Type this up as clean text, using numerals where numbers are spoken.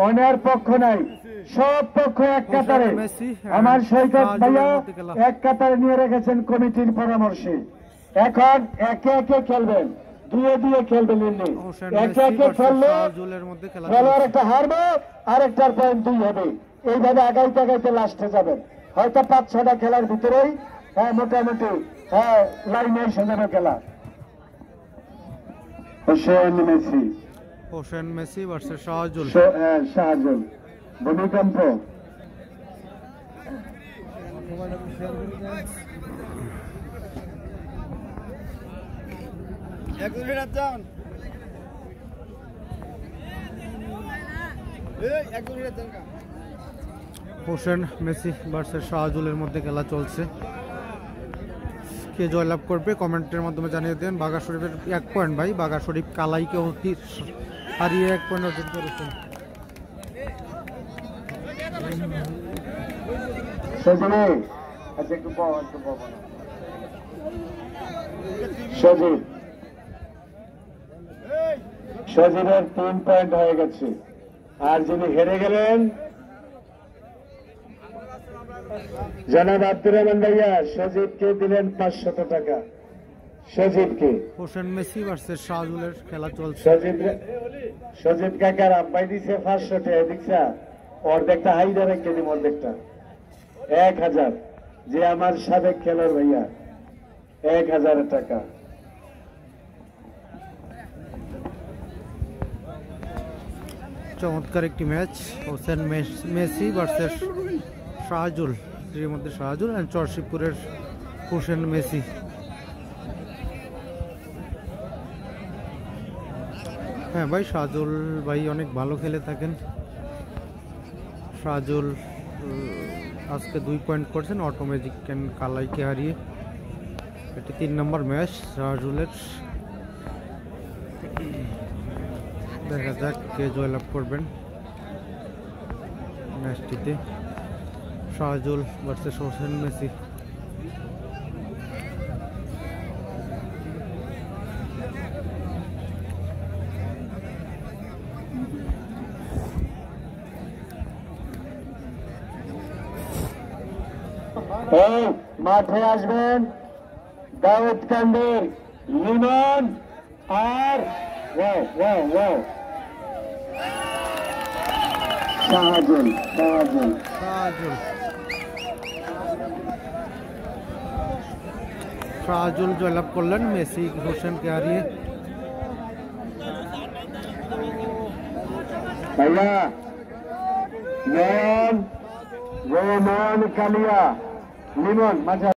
অন্যের পক্ষ নাই, সব পক্ষ এক কাতারে। আমার সৈকত ভাইয়া এক কাতারে নিয়ে রেখেছেন কমিটির পরামর্শে। এখন একে একে খেলবেন, দুয়ে দুয়ে খেলবেন, একে একে খেললে খেলোয়াড় একটা হারবে, আরেকটার পয়েন্ট 2 হবে। এইভাবে আগাইতে আগাইতে লাস্টে যাবেন। হয়তো 5-6টা খেলার ভিতরেই মোটামুটি লাইনে এসে যাবে খেলা। Hossain Messi versus Shahjul. শাহজুল ভূমিকম্প। হোসেন মেসি ভার্সেস শাহজুলের মধ্যে খেলা চলছে। কে জয়লাভ করবে কমেন্টের মাধ্যমে জানিয়ে দেন। বাঘা শরীফের 1 পয়েন্ট ভাই। বাঘা শরীফ কালাইকে হারিয়ে 1 পয়েন্ট অর্জন করেছেন। সজীবের 3 পয়েন্ট হয়ে গেছে। আর যিনি হেরে গেলেন জনাব আব্দুর রহমান ভাইয়া, সজীবকে দিলেন 500 টাকা। সজীবকে হোসেন মেসি ভার্সেস শাহজুলের খেলা চলছে। সজীব কাকার আব্বাই দিছে 500 টাকা। দেখছা অর্ধেকটা হাইডা রেখে দিম, অর্ধেকটা 1000। যে আমার সাবেক খেলোয়াড় ভাইয়া 1000 টাকা। চমৎকার একটি ম্যাচ। হোসেন মেসি ভার্সেস শাহজুল, এর মধ্যে শাহজুল আর চরশিবপুরের হোসেন মেসি। হ্যাঁ ভাই, শাহজুল ভাই অনেক ভালো খেলে থাকেন। শাহজুল আজকে 2 পয়েন্ট করছেন অটোমেটিক কালাইকে হারিয়ে। এটি 3 নম্বর ম্যাচ শাহজুলের। দেখা যাক কে জয়লাভ করবেন ম্যাচটিতে। শাহজুল ভার্সেস হোসেন মেসি। মাঠে আসবেন দাউদকান্দির লিমন আর শাহজুল। শাহজুল জয়লাভ করলেন মেসি হোসেনকে হারিয়ে। রোমান কালিয়া লিমন মাঝে